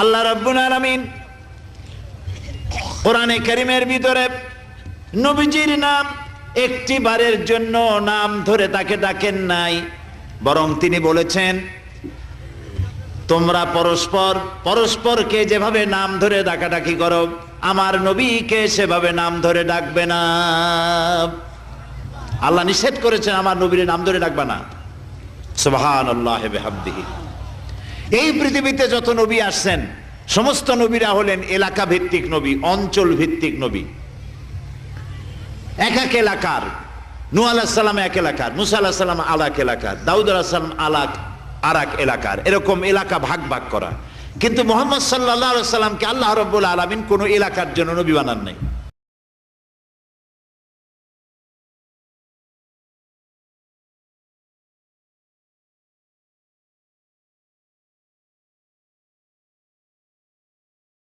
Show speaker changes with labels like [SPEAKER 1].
[SPEAKER 1] আল্লাহ রাব্বুল আলামিন কোরআনে কারীমের ভিতরে নবীজির নাম একটি বারের জন্য নাম ধরে তাকে ডাকেন নাই, বরং তিনি বলেছেন তোমরা পরস্পর পরস্পরকে যেভাবে নাম ধরে ডাকাডাকি করো আমার নবীকে সেভাবে নাম ধরে ডাকবে না। আল্লাহ নিষেধ করেছেন আমার নবীর নাম ধরে ডাকবে না। সুবহানাল্লাহি ওয়া বিহামদিহি। এই পৃথিবীতে যত নবী আসছেন সমস্ত নবীরা হলেন এলাকা ভিত্তিক নবী, অঞ্চল ভিত্তিক নবী। এক এক এলাকার, নূহ আলাইহিস সালাম এক এলাকার, মুসা আলাইহিস সালাম আলাক এলাকার, দাউদ আলাইহিস সালাম আরাক এলাকার, এরকম এলাকা ভাগ ভাগ করা। কিন্তু মুহাম্মদ সাল্লাল্লাহু আলাইহি ওয়াসাল্লামকে আল্লাহ রাব্বুল আলামিন কোন এলাকার জন্য নবী বানান নাই।